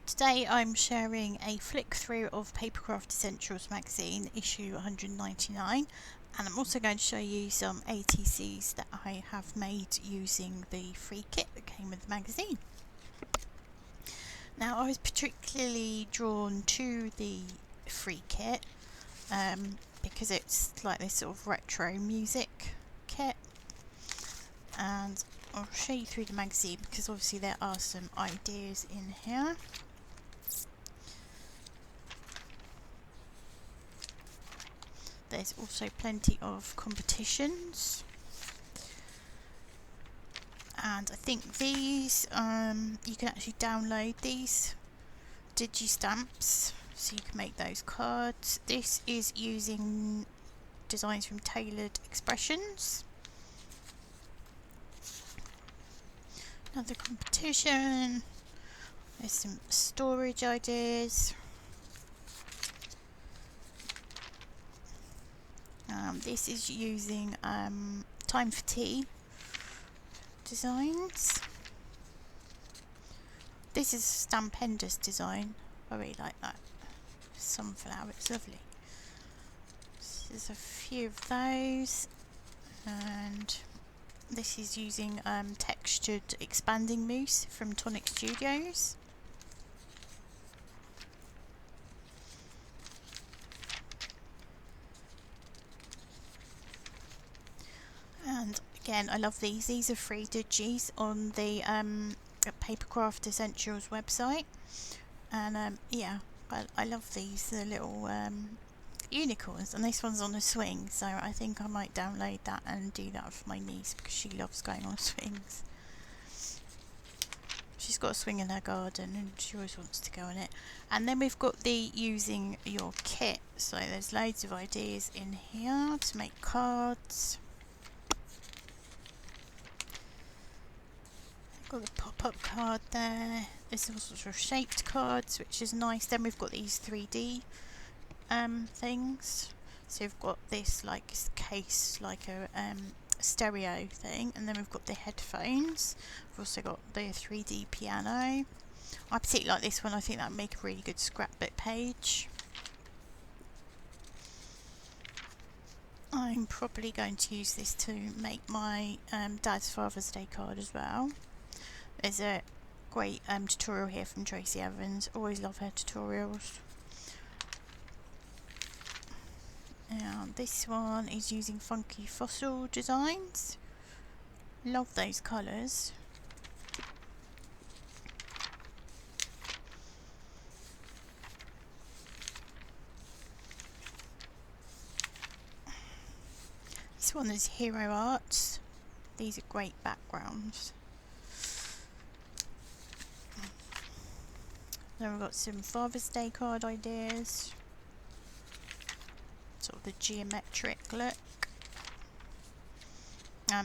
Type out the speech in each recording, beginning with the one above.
today I'm sharing a flick through of Papercraft Essentials magazine, issue 199, and I'm also going to show you some ATCs that I have made using the free kit that came with the magazine. Now, I was particularly drawn to the free kit because it's like this sort of retro music kit, and I'll show you through the magazine because obviously there are some ideas in here. There's also plenty of competitions, and I think these you can actually download these digi-stamps so you can make those cards. This is using designs from Tailored Expressions. Another competition. There's some storage ideas. This is using Time for Tea designs. This is Stampendous design. I really like that sunflower, it's lovely. So there's a few of those, and this is using textured expanding mousse from Tonic Studios. And again, I love these. These are free digis on the Papercraft Essentials website, and yeah, I love these. They're little unicorns, and this one's on a swing, so I think I might download that and do that for my niece because she loves going on swings. She's got a swing in her garden and she always wants to go on it. And then we've got the using your kit, so there's loads of ideas in here to make cards. Got the pop-up card there. There's all sorts of shaped cards, which is nice. Then we've got these 3D things. So we've got this like case, like a stereo thing, and then we've got the headphones. We've also got the 3D piano. I particularly like this one. I think that would make a really good scrapbook page. I'm probably going to use this to make my Dad's Father's Day card as well. There's a great tutorial here from Tracy Evans. Always love her tutorials. And this one is using funky fossil designs. Love those colours. This one is Hero Arts. These are great backgrounds. Then we've got some Father's Day card ideas. Sort of the geometric look.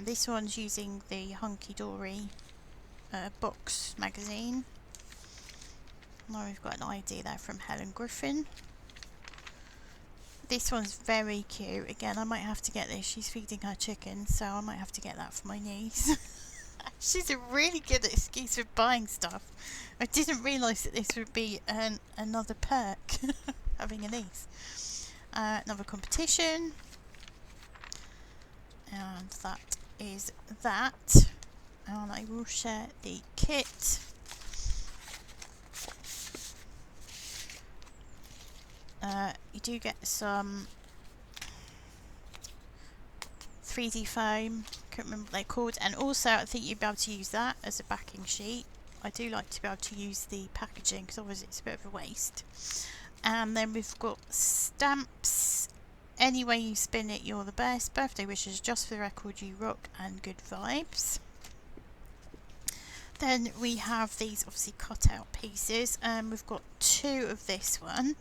This one's using the Hunky Dory box magazine. Now we've got an idea there from Helen Griffin. This one's very cute. Again, I might have to get this. She's feeding her chickens, so I might have to get that for my niece. She's a really good excuse for buying stuff. I didn't realise that this would be another perk, having a niece. Another competition, and that is that. And I will share the kit. You do get some 3D foam, can't remember what they're called, and also I think you'd be able to use that as a backing sheet. I do like to be able to use the packaging because otherwise it's a bit of a waste. And then we've got stamps. Any way you spin it, you're the best. Birthday wishes, just for the record, you rock, and good vibes. Then we have these obviously cut out pieces, and we've got two of this one.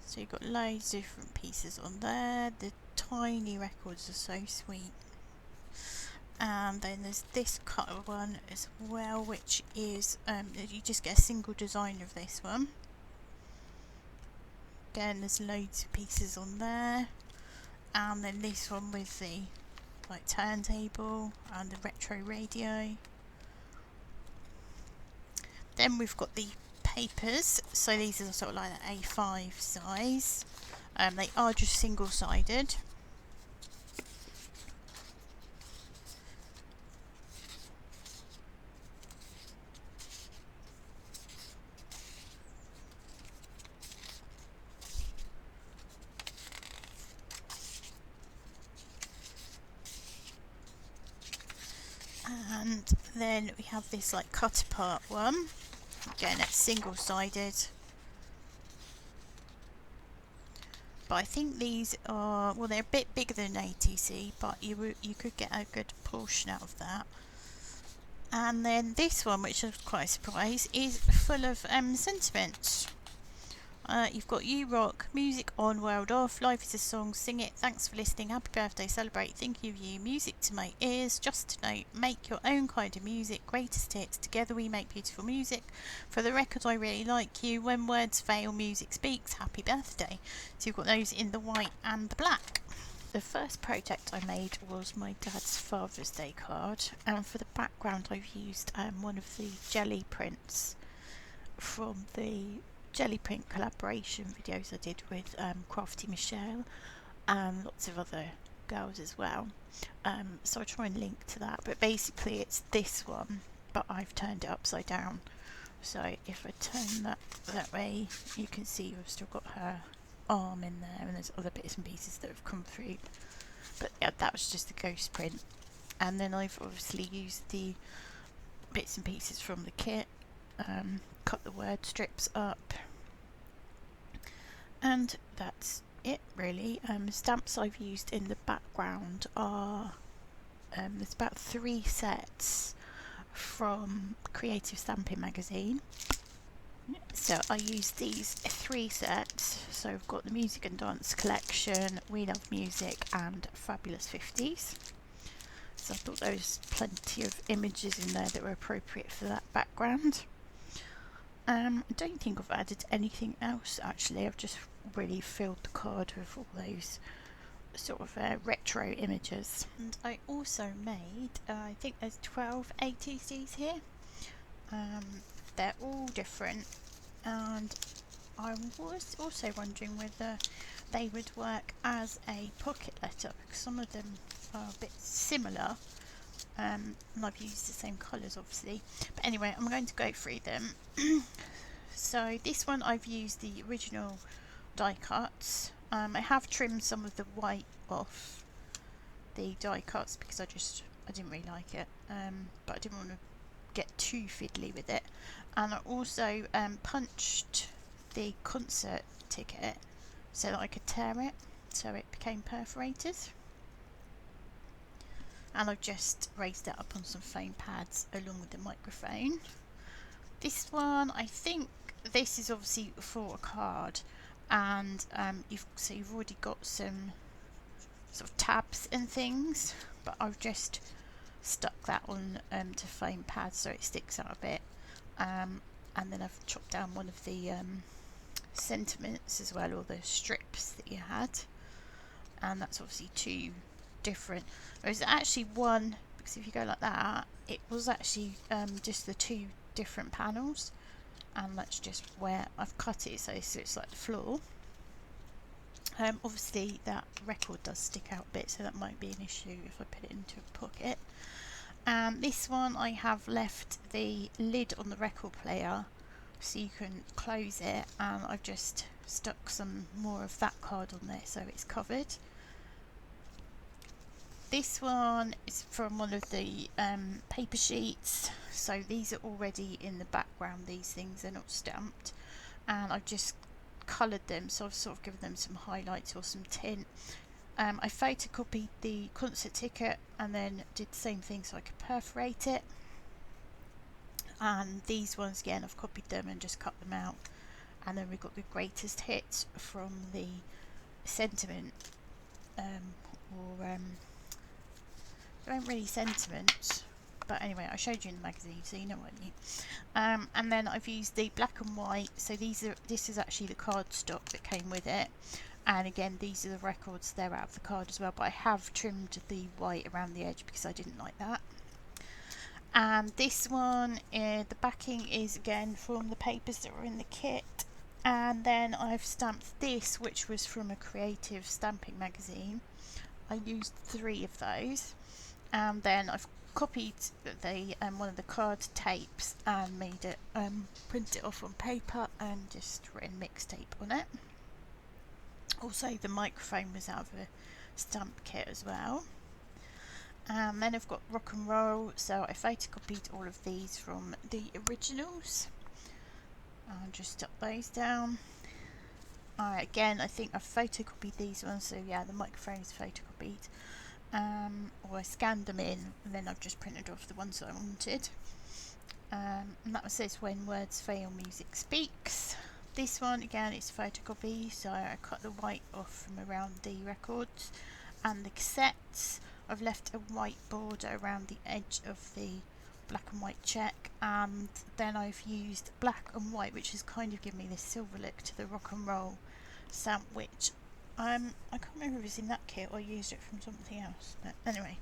So you've got loads of different pieces on there. The tiny records are so sweet. And then there's this cut one as well, which is you just get a single design of this one. Again, there's loads of pieces on there, and then this one with the like turntable and the retro radio. Then we've got the papers, so these are sort of like an A5 size. They are just single-sided. And then we have this like cut apart one. Again, it's single-sided. But I think these are, well, they're a bit bigger than ATC, but you could get a good portion out of that. And then this one, which is quite a surprise, is full of sentiments. You've got you rock, music on, world off, life is a song, sing it, thanks for listening, happy birthday, celebrate, thinking of you, music to my ears, just to note, make your own kind of music, greatest hits, together we make beautiful music, for the record I really like you, when words fail, music speaks, happy birthday. So you've got those in the white and the black. The first project I made was my dad's Father's Day card, and for the background I've used one of the jelly prints from the jelly print collaboration videos I did with Crafty Michelle and lots of other girls as well. So I'll try and link to that, but basically it's this one, but I've turned it upside down. So if I turn that way, you can see we've still got her arm in there, and there's other bits and pieces that have come through. But yeah, that was just the ghost print. And then I've obviously used the bits and pieces from the kit, cut the word strips up, and that's it really. Stamps I've used in the background are there's about 3 sets from Creative Stamping magazine. So I used these 3 sets. So I've got the Music and Dance collection, We Love Music, and Fabulous 50s. So I thought there was plenty of images in there that were appropriate for that background. I don't think I've added anything else actually. I've just really filled the card with all those sort of retro images. And I also made, I think there's 12 ATCs here. They're all different, and I was also wondering whether they would work as a pocket letter, because some of them are a bit similar, and I've used the same colours obviously. But anyway, I'm going to go through them. So this one I've used the original die cuts. I have trimmed some of the white off the die cuts because I didn't really like it, but I didn't want to get too fiddly with it. And I also punched the concert ticket so that I could tear it, so it became perforated. And I've just raised that up on some foam pads along with the microphone. This one, I think this is obviously for a card, and you've already got some sort of tabs and things, but I've just stuck that on to foam pads so it sticks out a bit, and then I've chopped down one of the sentiments as well, or the strips that you had, and that's obviously 2 different. There's actually one, because if you go like that, it was actually just the 2 different panels, and that's just where I've cut it so it's like the floor. Obviously that record does stick out a bit, so that might be an issue if I put it into a pocket. And this one I have left the lid on the record player so you can close it, and I've just stuck some more of that card on there so it's covered. This one is from one of the paper sheets, so these are already in the background, these things are not stamped, and I've just coloured them, so I've sort of given them some highlights or some tint. I photocopied the concert ticket and then did the same thing so I could perforate it, and these ones again I've copied them and just cut them out. And then we've got the greatest hits from the sentiment, they weren't really sentiments, but anyway I showed you in the magazine so you know what I mean. And then I've used the black and white, so this is actually the card stock that came with it, and again these are the records, they're out of the card as well, but I have trimmed the white around the edge because I didn't like that. And this one, the backing is again from the papers that were in the kit. And then I've stamped this, which was from a creative stamping magazine. I used 3 of those, and then I've copied the one of the card tapes and made it print it off on paper and just written mixtape on it. Also, the microphone was out of a stamp kit as well. And then I've got rock and roll, so I photocopied all of these from the originals. I'll just stuck those down. Again, I think I've photocopied these ones, so yeah, the microphone is photocopied. Or I scanned them in and then I've just printed off the ones that I wanted. And that says when words fail, music speaks. This one again is photocopy, so I cut the white off from around the records and the cassettes. I've left a white border around the edge of the black and white check, and then I've used black and white, which has kind of given me this silver look to the rock and roll stamp, which I can't remember if it was in that kit or I used it from something else, but anyway.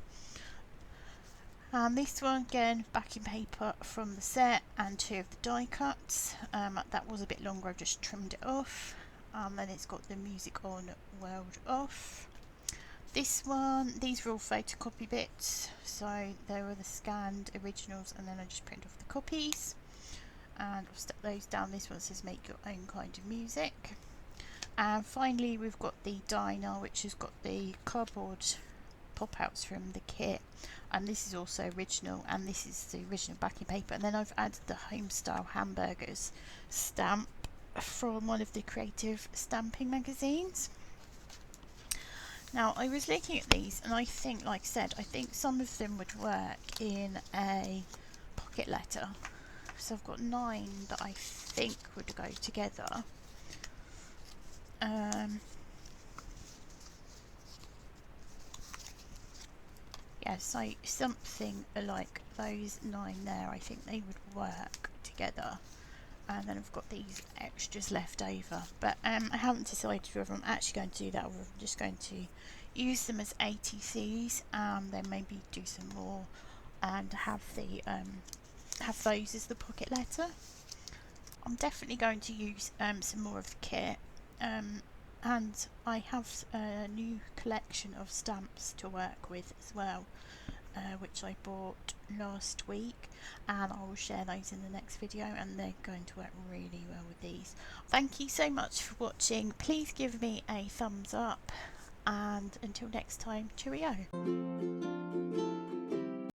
This one again, backing paper from the set and 2 of the die cuts. That was a bit longer, I've just trimmed it off. Then it's got the music on, world off. This one, these were all photocopy bits, so they were the scanned originals and then I just printed off the copies. And I'll stick those down. This one says make your own kind of music. And finally we've got the diner, which has got the cardboard pop-outs from the kit, and this is also original, and this is the original backing paper. And then I've added the Homestyle Hamburgers stamp from one of the creative stamping magazines. Now I was looking at these and I think, like I said, I think some of them would work in a pocket letter. So I've got 9 that I think would go together. Yeah, so something like those 9 there, I think they would work together. And then I've got these extras left over, but I haven't decided whether I'm actually going to do that or I'm just going to use them as ATCs, then maybe do some more and have the have those as the pocket letter. I'm definitely going to use some more of the kit, and I have a new collection of stamps to work with as well, which I bought last week, and I will share those in the next video, and they're going to work really well with these. Thank you so much for watching. Please give me a thumbs up, and until next time, cheerio.